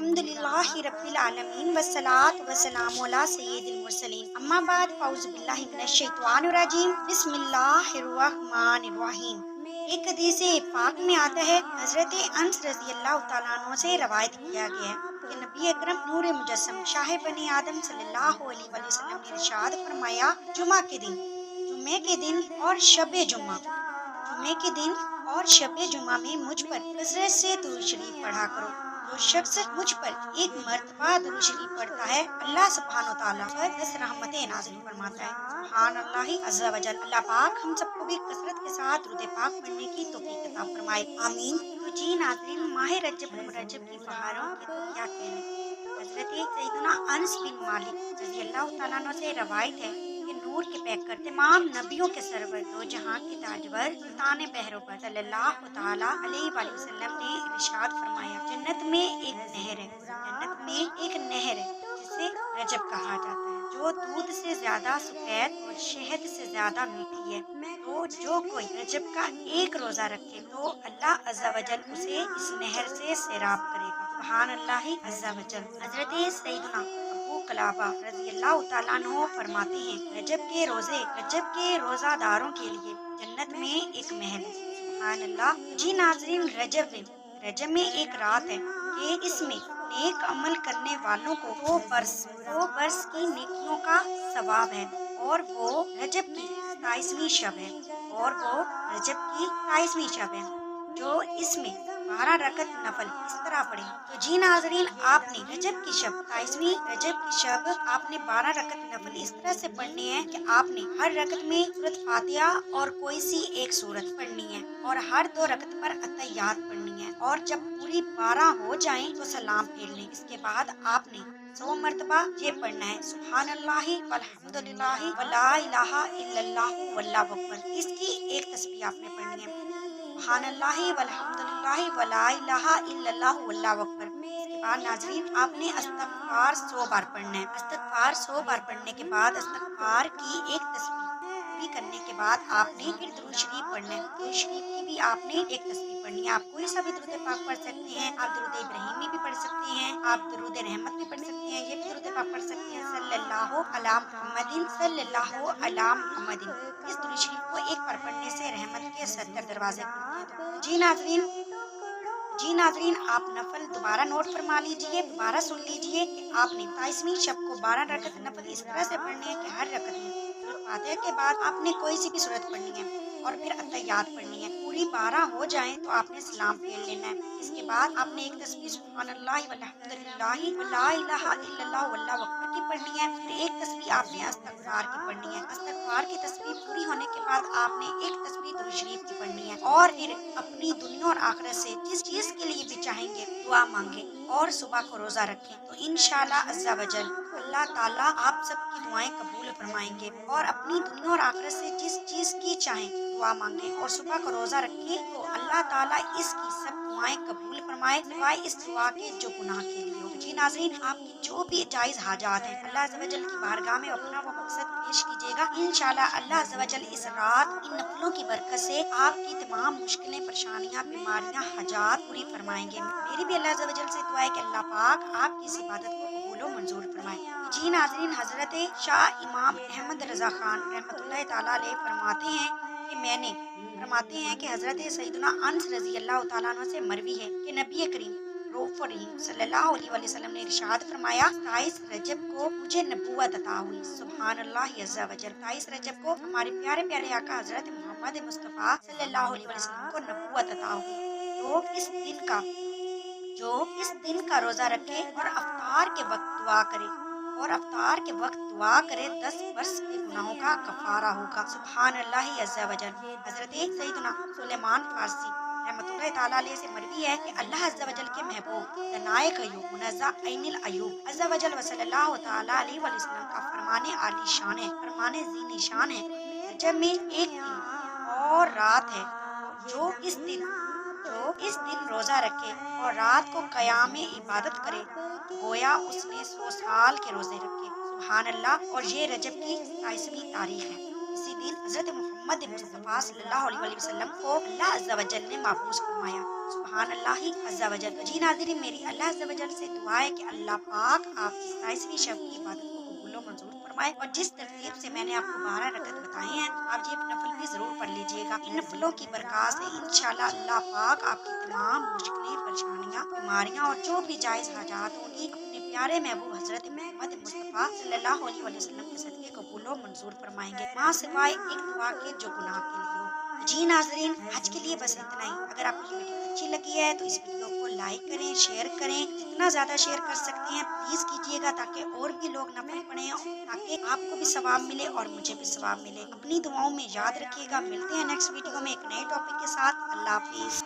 अल्हम्दुलिल्लाहि रब्बिल आलमीन वस्सलातु वस्सलामु अला सय्यिदिल मुरसलीन अम्मा बाद फ़ाऊज़ु बिल्लाहि मिनश शैतानिर रजीम बिस्मिल्लाहिर रहमानिर रहीम। एक हदीस पाक में आता है, हजरत अनस रज़ी अल्लाह तआला अन्हु से रवायत किया गया है कि नबी अकरम नूर मुजस्सम शाह बनी आदम सल्लल्लाहु अलैहि वसल्लम ने इरशाद फरमाया, जुम्मे के दिन और शब जुम्मा जुम्मे के दिन और शब जुम्मा में मुझ पर कसरत से दुरूद शरीफ पढ़ा करो। जो शख्स मुझ पर एक मर्तबा दुरूद शरीफ पढ़ता है, अल्लाह सुब्हान व तआला पर 10 रहमतें नाज़िल फरमाता है। सुभान अल्लाह अज़्ज़ा व जल। अल्लाह पाक हम सबको भी कसरत के साथ दुरूद पाक पढ़ने की तौफीक अता फरमाए, आमीन। तो जी नाज़रीन, माह रजब की बहारों के तो क्या कहने। हजरत सैयदना अनस बिन मालिक रज़ी अल्लाह तआला अन्हु से रवायत है कि नूर के पैकर तमाम नबियों के सरवर दो जहां के ताजवर सुल्तान बहरोपर सल्लल्लाहु तआला अलैहि वसल्लम ने इरशाद फरमाया, जन्नत में एक नहर है जिसे रजब कहा जाता है, जो दूध से ज्यादा सफेद और शहद से ज्यादा मीठी है। तो जो कोई रजब का एक रोजा रखे तो अल्लाह अज़्ज़ा वजल उसे इस नहर से सैराब करेगा। सुभान अल्लाह अज़्ज़ा वजल। हजरत सैयदना अबू कलाबा रज़ी अल्लाह तआला अन्हु फरमाते हैं, रजब के रोजादारों के लिए जन्नत में एक महल है। सुभान अल्लाह। जी नाज़रीन, रजब में एक रात है कि इसमें नेक अमल करने वालों को 2 बरस की नेकियों का सवाब है और वो रजब की 27वीं शब है जो इसमें 12 रकत नफल इस तरह पढ़े। तो जी नाज़रीन, आपने रजब की शब आपने 12 रकत नफल इस तरह से पढ़नी है कि आपने हर रकत में सूरत फातिहा और कोई सी एक सूरत पढ़नी है और हर 2 रकत पर अत्तहियात पढ़नी है और जब पूरी 12 हो जाएं तो सलाम फेर लें। इसके बाद आपने 100 मरतबा ये पढ़ना है, सुभान अल्लाहि वल्हम्दुलिल्लाहि वला इलाहा इल्लल्लाहु वल्लाहु अकबर। इसकी एक तस्बीह आपने पढ़नी है, सुभान अल्लाहि वल्हम्दुलिल्लाहि वला इलाहा इल्लल्लाहु वल्लाहु अकबर। इसके बाद नाज़रीन, आपने इस्तग़फ़ार 100 बार पढ़ना है। इस्तग़फ़ार 100 बार पढ़ने के बाद इस्तग़फ़ार की एक तस्बीह पूरी करने के बाद आपने फिर दुरूद शरीफ पढ़ना है। दुरूद शरीफ की भी आपने एक तस्बीह पढ़नी है। आप कोई सा भी दुरूद पाक पढ़ सकते हैं, आप दुरूद इब्राहिमी भी पढ़ सकते हैं, आप दुरूद रहमत भी पढ़ सकते हैं, ये भी दुरूद पाक पढ़ सकते हैं, सल्लल्लाहु अला मुहम्मदिन सल्लल्लाहु अला मुहम्मदिन। इस दुरूद शरीफ को एक बार पढ़ने से रहमत के 70 दरवाजे खुलते हैं। जी नाज़रीन, आप नफल दोबारा नोट फरमा लीजिए, दोबारा सुन लीजिए कि आपने 27वीं शब को 12 रकत नफल इस तरह से पढ़नी है कि हर रकत में सूरत फातिहा के बाद आपने कोई सी भी सूरत पढ़नी है और फिर अत्तहियात पढ़नी है। पूरी 12 हो जाएं तो आपने सलाम फेर लेना है। इसके बाद आपने एक तस्बीह सुभान अल्लाहि वल्हम्दुलिल्लाहि वला इलाहा इल्लल्लाहु वल्लाहु अकबर की पढ़नी है। फिर एक तस्बीह आपने इस्तग़फ़ार की पढ़नी है। इस्तग़फ़ार की तस्बीह पूरी होने के बाद आपने एक तस्बीह दुरूद शरीफ की पढ़नी है और फिर अपनी दुनिया और आखिरत से जिस चीज के लिए भी चाहेंगे दुआ मांगे और सुबह को रोजा रखें तो इंशाअल्लाह अज़्ज़ा वजल अल्लाह ताला आप सबकी दुआएं कबूल फरमाएंगे। और अपनी दुनिया और आखिरत से जिस चीज की चाहें दुआ मांगे और सुबह को रोजा रखें तो अल्लाह ताला इसकी सब दुआएं कबूल फरमाए, सिवाय इस दुआ के जो गुनाह के लिए हो। जी नाज़रीन, आपकी जो भी जायज हाजात हैं अल्लाह अज़्ज़ा वजल की बारगाह में अपना वो मकसद पेश कीजिएगा। इंशाअल्लाह अल्लाह अज़्ज़ा वजल इस रात इन नफलों की बरकत से आपकी तमाम मुश्किलें, परेशानियां, बीमारियां, हाजात पूरी फरमाएंगे। मेरी भी अल्लाह अज़्ज़ा वजल से दुआ है कि अल्लाह पाक आपकी इस इबादत को कबूल व मंजूर फरमाए। जी नाज़रीन, हजरत शाह इमाम अहमद रज़ा खान रहमतुल्लाह ताला अलैह फरमाते हैं कि हजरत सैयदना अनस रज़ी अल्लाह ताला अन्हु से मरवी है कि नबी करीम सल्लल्लाहु अलैहि वसल्लम ने इरशाद फरमाया, 27 रजब को मुझे नबूवत अता हुई। सुभान अल्लाह अज़्ज़ा वजल। 27 रजब को हमारे प्यारे प्यारे आका हजरत मोहम्मद मुस्तफ़ा सल्लल्लाहु अलैहि वसल्लम को नबूवत अता हुई। जो इस दिन का रोजा रखे और अफ्तार के वक्त दुआ करे 10 वर्ष के गुनाहों का कफारा होगा। सुभान अल्लाह अज़्ज़ा वजल। हजरत सैयदना सुलेमान फारसी रहमतुल्लाह ताला अलैह से मरवी है कि अल्लाह अज़्ज़ा वजल के महबूब नायक अयूब मुनज़्ज़ा ऐनिल अयूब अज़्ज़ा वजल वसल्लल्लाहु ताला अलैहि वसल्लम का फरमाने आली शान है, फरमाने ज़ी निशान है, रजब में एक दिन और रात है जो इस दिन रोजा रखे और रात को क़याम इबादत करे गोया उसने 100 साल के रोजे रखे। सुभान अल्लाह। और ये रजब की 27वीं तारीख है। इसी दिन हजरत मोहम्मद मुस्तफ़ा सल्लल्लाहु अलैहि वसल्लम को अल्लाह अज़्ज़ा वजल ने महफूज फरमाया। सुभान अल्लाह ही अज़्ज़ा वजल। तो जी नाज़रीन, मेरी अल्लाह अज़्ज़ा वजल से दुआ है कि अल्लाह पाक आपकी 27वीं शब की इबादत को कबूल व मंजूर फरमाए। और जिस तरतीब से मैंने आपको 12 रकत बताए हैं, आप ये नफल भी जरूर पढ़ लीजिएगा। इन नफलों की बरकत से इंशाल्लाह अल्लाह पाक आपकी तमाम मुश्किलें, परेशानियां, बीमारियां और जो भी जायज हाजात होंगी अपने प्यारे महबूब हजरत मोहम्मद मुस्तफ़ा सल्लल्लाहु अलैहि वसल्लम के सदके कबूल व मंजूर फरमाएंगे, माँ सिवाय एक दुआ के जो गुनाह के लिए हो। तो जी नाजरीन, आज के लिए बस इतना ही। अगर आपको ये वीडियो अच्छी लगी है तो इस वीडियो को लाइक करें, शेयर करें, जितना ज्यादा शेयर कर सकते हैं प्लीज कीजिएगा, ताकि और भी लोग नफल पढ़ें, ताकि आपको भी सवाब मिले और मुझे भी सवाब मिले। अपनी दुआओं में याद रखिएगा। मिलते हैं नेक्स्ट वीडियो में एक नए टॉपिक के साथ। अल्लाह हाफिज।